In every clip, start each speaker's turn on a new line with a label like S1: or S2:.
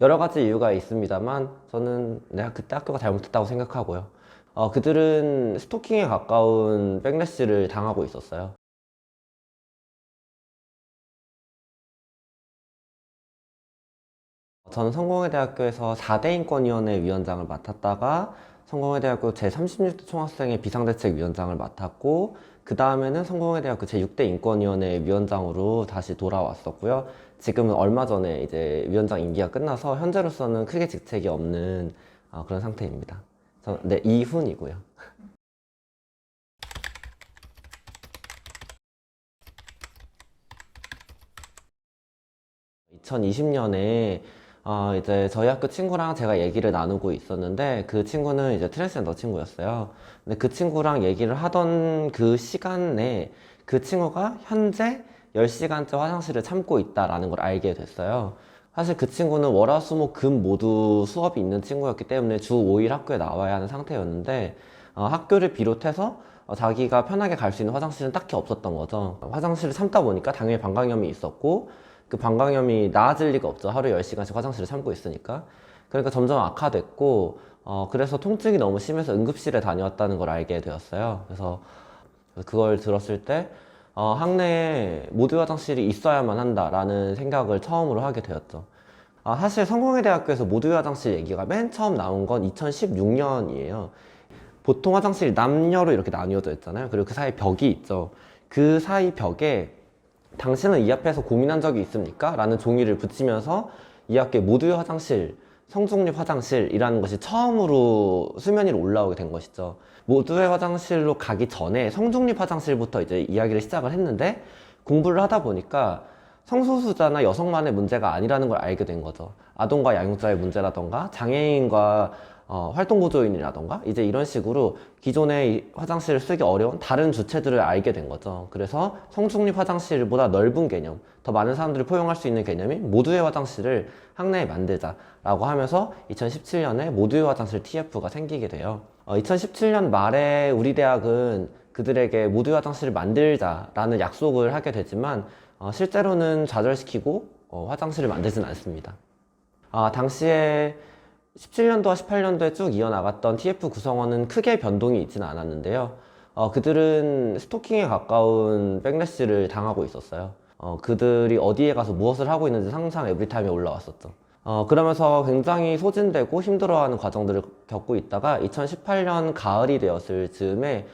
S1: 여러 가지 이유가 있습니다만 저는 내가 그때 학교가 잘못했다고 생각하고요. 그들은 스토킹에 가까운 백래시를 당하고 있었어요. 저는 성공회대학교에서 4대 인권위원회 위원장을 맡았다가 성공회대학교 제36대 총학생회 비상대책위원장을 맡았고, 그 다음에는 성공회대학교 제6대 인권위원회 위원장으로 다시 돌아왔었고요. 지금은 얼마 전에 이제 위원장 임기가 끝나서 현재로서는 크게 직책이 없는 그런 상태입니다. 네, 이훈이고요. 2020년에 이제 저희 학교 친구랑 제가 얘기를 나누고 있었는데, 그 친구는 이제 트랜스젠더 친구였어요. 근데 그 친구랑 얘기를 하던 그 시간에 그 친구가 현재 10시간째 화장실을 참고 있다라는 걸 알게 됐어요. 사실 그 친구는 월화수목금 모두 수업이 있는 친구였기 때문에 주 5일 학교에 나와야 하는 상태였는데, 학교를 비롯해서 자기가 편하게 갈 수 있는 화장실은 딱히 없었던 거죠. 화장실을 참다 보니까 당연히 방광염이 있었고, 그 방광염이 나아질 리가 없죠. 하루에 10시간씩 화장실을 참고 있으니까. 그러니까 점점 악화됐고, 그래서 통증이 너무 심해서 응급실에 다녀왔다는 걸 알게 되었어요. 그래서 그걸 들었을 때, 학내에 모두 화장실이 있어야만 한다라는 생각을 처음으로 하게 되었죠. 사실 성공회대학교에서 모두 화장실 얘기가 맨 처음 나온 건 2016년이에요. 보통 화장실이 남녀로 이렇게 나뉘어져 있잖아요. 그리고 그 사이 벽이 있죠. 그 사이 벽에 당신은 이 앞에서 고민한 적이 있습니까? 라는 종이를 붙이면서 이 학교의 모두의 화장실, 성중립 화장실이라는 것이 처음으로 수면 위로 올라오게 된 것이죠. 모두의 화장실로 가기 전에 성중립 화장실부터 이제 이야기를 시작을 했는데, 공부를 하다 보니까 성소수자나 여성만의 문제가 아니라는 걸 알게 된 거죠. 아동과 양육자의 문제라던가 장애인과 활동보조인이라던가 이제 이런 식으로 기존의 화장실을 쓰기 어려운 다른 주체들을 알게 된 거죠. 그래서 성중립 화장실보다 넓은 개념, 더 많은 사람들이 포용할 수 있는 개념인 모두의 화장실을 학내에 만들자라고 하면서 2017년에 모두의 화장실 TF가 생기게 돼요. 2017년 말에 우리 대학은 그들에게 모두의 화장실을 만들자라는 약속을 하게 되지만, 실제로는 좌절시키고 화장실을 만들진 않습니다. 당시에 17년도와 18년도에 쭉 이어나갔던 TF 구성원은 크게 변동이 있지는 않았는데요. 그들은 스토킹에 가까운 백래시를 당하고 있었어요. 그들이 어디에 가서 무엇을 하고 있는지 항상 에브리타임에 올라왔었죠. 그러면서 굉장히 소진되고 힘들어하는 과정들을 겪고 있다가 2018년 가을이 되었을 즈음에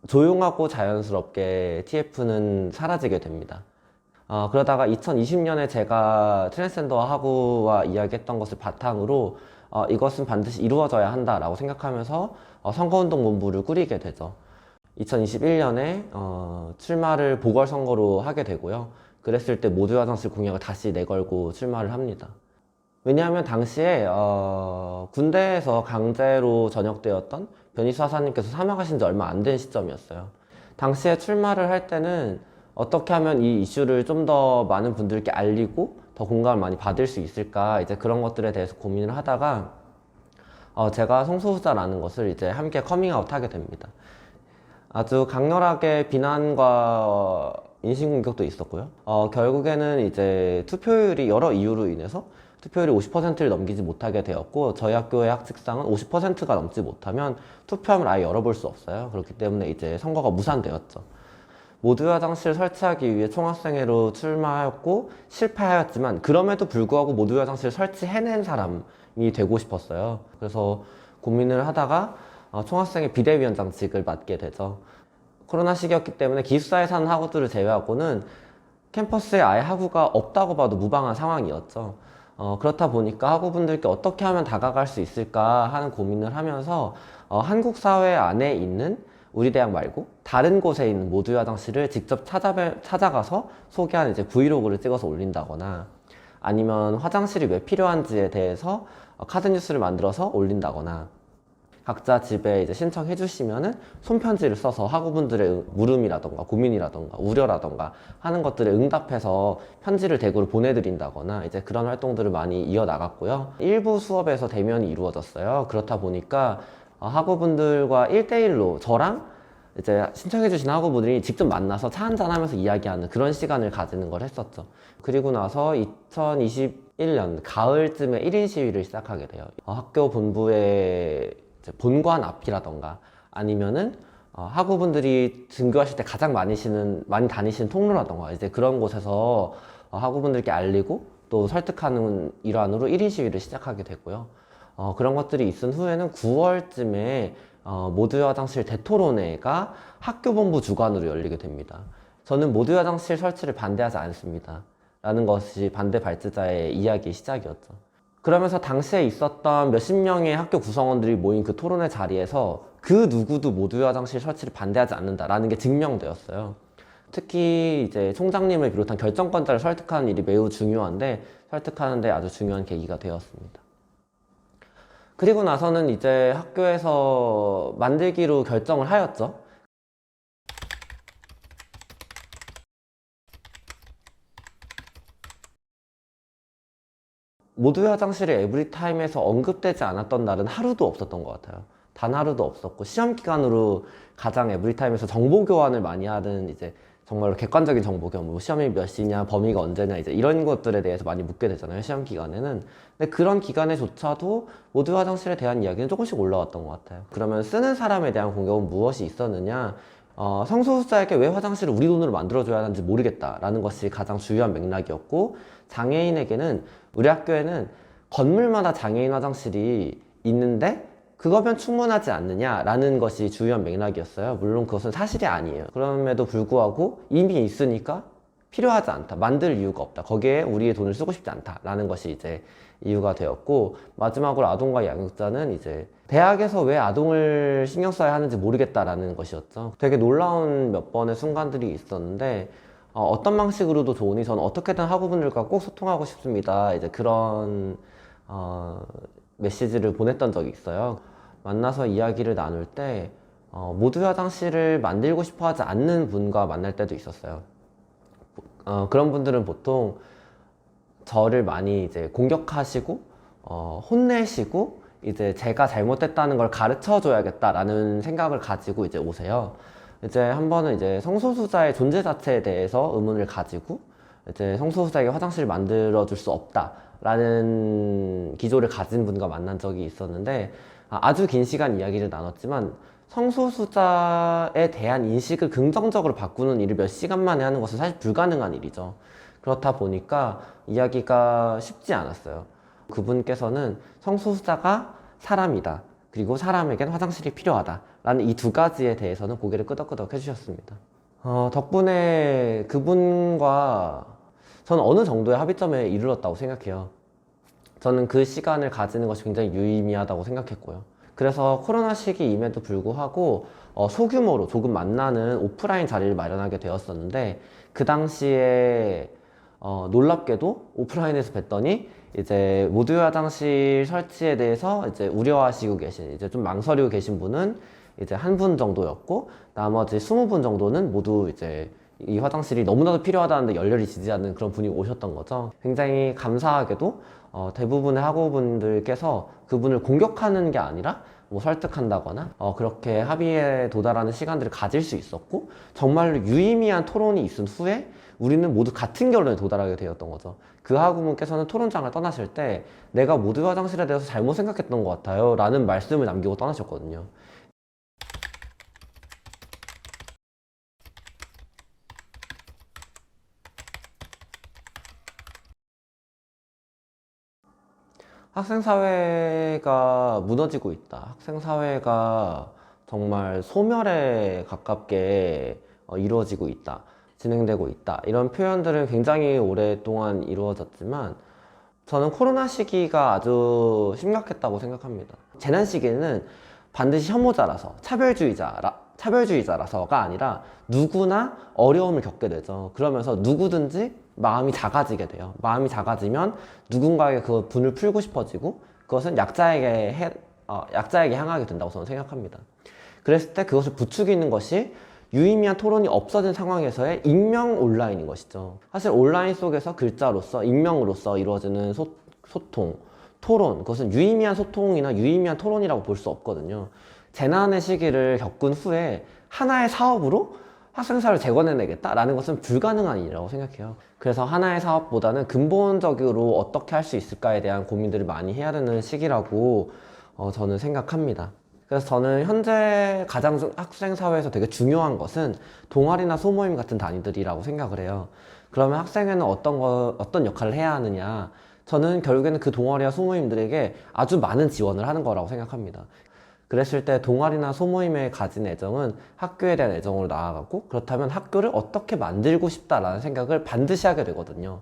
S1: 조용하고 자연스럽게 TF는 사라지게 됩니다. 그러다가 2020년에 제가 트랜스젠더 학우와 이야기했던 것을 바탕으로 이것은 반드시 이루어져야 한다라고 생각하면서 선거운동본부를 꾸리게 되죠. 2021년에 출마를 보궐선거로 하게 되고요. 그랬을 때 모두 화장실 공약을 다시 내걸고 출마를 합니다. 왜냐하면 당시에 군대에서 강제로 전역되었던 변희수 하사님께서 사망하신 지 얼마 안 된 시점이었어요. 당시에 출마를 할 때는 어떻게 하면 이 이슈를 좀 더 많은 분들께 알리고 더 공감을 많이 받을 수 있을까, 이제 그런 것들에 대해서 고민을 하다가 제가 성소수자라는 것을 이제 함께 커밍아웃 하게 됩니다. 아주 강렬하게 비난과 인신공격도 있었고요. 결국에는 이제 투표율이 여러 이유로 인해서 투표율이 50%를 넘기지 못하게 되었고, 저희 학교의 학칙상은 50%가 넘지 못하면 투표함을 아예 열어볼 수 없어요. 그렇기 때문에 이제 선거가 무산되었죠. 모두 화장실 설치하기 위해 총학생회로 출마하였고 실패하였지만, 그럼에도 불구하고 모두 화장실 설치해낸 사람이 되고 싶었어요. 그래서 고민을 하다가 총학생회 비대위원장직을 맡게 되죠. 코로나 시기였기 때문에 기숙사에 사는 학우들을 제외하고는 캠퍼스에 아예 학우가 없다고 봐도 무방한 상황이었죠. 그렇다 보니까 학우분들께 어떻게 하면 다가갈 수 있을까 하는 고민을 하면서 한국 사회 안에 있는 우리 대학 말고 다른 곳에 있는 모두 화장실을 직접 찾아가서 소개하는 이제 브이로그를 찍어서 올린다거나, 아니면 화장실이 왜 필요한지에 대해서 카드 뉴스를 만들어서 올린다거나, 각자 집에 이제 신청해 주시면은 손편지를 써서 학우분들의 물음이라던가 고민이라던가 우려라던가 하는 것들에 응답해서 편지를 대구로 보내드린다거나, 이제 그런 활동들을 많이 이어나갔고요. 일부 수업에서 대면이 이루어졌어요. 그렇다 보니까 학우분들과 1대1로 저랑 이제 신청해주신 학우분들이 직접 만나서 차 한잔하면서 이야기하는 그런 시간을 가지는 걸 했었죠. 그리고 나서 2021년 가을쯤에 1인 시위를 시작하게 돼요. 학교 본부의 이제 본관 앞이라던가 아니면은 학우분들이 등교하실 때 가장 많이 다니시는 통로라던가 이제 그런 곳에서 학우분들께 알리고 또 설득하는 일환으로 1인 시위를 시작하게 되고요. 그런 것들이 있은 후에는 9월쯤에 모두의 화장실 대토론회가 학교 본부 주관으로 열리게 됩니다. 저는 모두의 화장실 설치를 반대하지 않습니다. 라는 것이 반대 발제자의 이야기의 시작이었죠. 그러면서 당시에 있었던 몇십 명의 학교 구성원들이 모인 그 토론회 자리에서 그 누구도 모두의 화장실 설치를 반대하지 않는다라는 게 증명되었어요. 특히 이제 총장님을 비롯한 결정권자를 설득하는 일이 매우 중요한데 설득하는데 아주 중요한 계기가 되었습니다. 그리고 나서는 이제 학교에서 만들기로 결정을 하였죠. 모두의 화장실이 에브리타임에서 언급되지 않았던 날은 하루도 없었던 것 같아요. 단 하루도 없었고 시험 기간으로 가장 에브리타임에서 정보 교환을 많이 하는 이제 정말로 객관적인 정보 교환, 뭐 시험이 몇 시냐, 범위가 언제냐 이제 이런 것들에 대해서 많이 묻게 되잖아요. 시험 기간에는. 근데 그런 기간에조차도 모두의 화장실에 대한 이야기는 조금씩 올라왔던 것 같아요. 그러면 쓰는 사람에 대한 공격은 무엇이 있었느냐? 성소수자에게 왜 화장실을 우리 돈으로 만들어줘야 하는지 모르겠다라는 것이 가장 주요한 맥락이었고 장애인에게는 우리 학교에는 건물마다 장애인 화장실이 있는데 그거면 충분하지 않느냐라는 것이 주요한 맥락이었어요. 물론 그것은 사실이 아니에요. 그럼에도 불구하고 이미 있으니까 필요하지 않다. 만들 이유가 없다. 거기에 우리의 돈을 쓰고 싶지 않다라는 것이 이제 이유가 되었고 마지막으로 아동과 양육자는 이제 대학에서 왜 아동을 신경 써야 하는지 모르겠다라는 것이었죠. 되게 놀라운 몇 번의 순간들이 있었는데 어떤 방식으로도 좋으니 저는 어떻게든 학우분들과 꼭 소통하고 싶습니다. 이제 그런 메시지를 보냈던 적이 있어요. 만나서 이야기를 나눌 때 모두의 화장실을 만들고 싶어 하지 않는 분과 만날 때도 있었어요. 그런 분들은 보통 저를 많이 이제 공격하시고 혼내시고 이제 제가 잘못됐다는 걸 가르쳐 줘야겠다라는 생각을 가지고 이제 오세요. 이제 한 번은 이제 성소수자의 존재 자체에 대해서 의문을 가지고 이제 성소수자에게 화장실을 만들어 줄 수 없다라는 기조를 가진 분과 만난 적이 있었는데 아주 긴 시간 이야기를 나눴지만 성소수자에 대한 인식을 긍정적으로 바꾸는 일을 몇 시간 만에 하는 것은 사실 불가능한 일이죠. 그렇다 보니까 이야기가 쉽지 않았어요. 그분께서는 성소수자가 사람이다. 그리고 사람에겐 화장실이 필요하다. 라는 이 두 가지에 대해서는 고개를 끄덕끄덕 해주셨습니다. 덕분에 그분과 저는 어느 정도의 합의점에 이르렀다고 생각해요. 저는 그 시간을 가지는 것이 굉장히 유의미하다고 생각했고요. 그래서 코로나 시기임에도 불구하고 소규모로 조금 만나는 오프라인 자리를 마련하게 되었었는데 그 당시에 놀랍게도 오프라인에서 뵀더니 이제 모두의 화장실 설치에 대해서 이제 우려하시고 계신 이제 좀 망설이고 계신 분은 이제 한 분 정도였고 나머지 20분 정도는 모두 이제 이 화장실이 너무나도 필요하다는데 열렬히 지지하는 그런 분이 오셨던 거죠. 굉장히 감사하게도 대부분의 학우분들께서 그분을 공격하는 게 아니라 뭐 설득한다거나 그렇게 합의에 도달하는 시간들을 가질 수 있었고 정말로 유의미한 토론이 있은 후에 우리는 모두 같은 결론에 도달하게 되었던 거죠. 그 학우분께서는 토론장을 떠나실 때 내가 모두의 화장실에 대해서 잘못 생각했던 것 같아요 라는 말씀을 남기고 떠나셨거든요. 학생사회가 무너지고 있다. 학생사회가 정말 소멸에 가깝게 이루어지고 있다. 진행되고 있다. 이런 표현들은 굉장히 오랫동안 이루어졌지만 저는 코로나 시기가 아주 심각했다고 생각합니다. 재난 시기에는 반드시 혐오자라서 차별주의자라서가 아니라 누구나 어려움을 겪게 되죠. 그러면서 누구든지 마음이 작아지게 돼요. 마음이 작아지면 누군가에게 그 분을 풀고 싶어지고 그것은 약자에게 향하게 된다고 저는 생각합니다. 그랬을 때 그것을 부추기는 것이 유의미한 토론이 없어진 상황에서의 익명 온라인인 것이죠. 사실 온라인 속에서 글자로서 익명으로서 이루어지는 소통, 토론, 그것은 유의미한 소통이나 유의미한 토론이라고 볼 수 없거든요. 재난의 시기를 겪은 후에 하나의 사업으로 학생사를 재건해내겠다라는 것은 불가능한 일이라고 생각해요. 그래서 하나의 사업보다는 근본적으로 어떻게 할 수 있을까에 대한 고민들을 많이 해야 되는 시기라고 저는 생각합니다. 그래서 저는 현재 가장 학생 사회에서 되게 중요한 것은 동아리나 소모임 같은 단위들이라고 생각을 해요. 그러면 학생회는 어떤 역할을 해야 하느냐? 저는 결국에는 그 동아리와 소모임들에게 아주 많은 지원을 하는 거라고 생각합니다. 그랬을 때 동아리나 소모임에 가진 애정은 학교에 대한 애정으로 나아가고, 그렇다면 학교를 어떻게 만들고 싶다라는 생각을 반드시 하게 되거든요.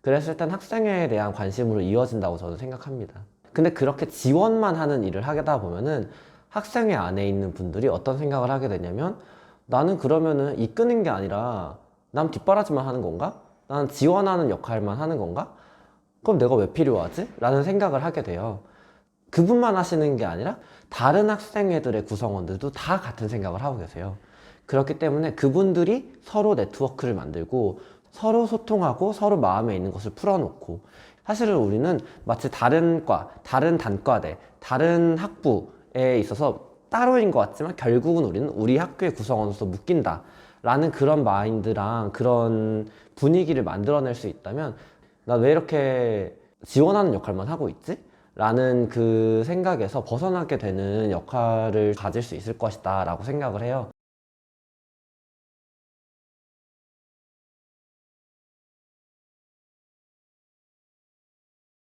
S1: 그랬을 땐 학생회에 대한 관심으로 이어진다고 저는 생각합니다. 근데 그렇게 지원만 하는 일을 하다 보면은 학생회 안에 있는 분들이 어떤 생각을 하게 되냐면, 나는 그러면은 이끄는 게 아니라 남 뒷바라지만 하는 건가? 나는 지원하는 역할만 하는 건가? 그럼 내가 왜 필요하지? 라는 생각을 하게 돼요. 그분만 하시는 게 아니라 다른 학생회들의 구성원들도 다 같은 생각을 하고 계세요. 그렇기 때문에 그분들이 서로 네트워크를 만들고 서로 소통하고 서로 마음에 있는 것을 풀어놓고, 사실은 우리는 마치 다른 과, 다른 단과대, 다른 학부에 있어서 따로인 것 같지만 결국은 우리는 우리 학교의 구성원으로서 묶인다 라는 그런 마인드랑 그런 분위기를 만들어낼 수 있다면, 나 왜 이렇게 지원하는 역할만 하고 있지? 라는 그 생각에서 벗어나게 되는 역할을 가질 수 있을 것이다 라고 생각을 해요.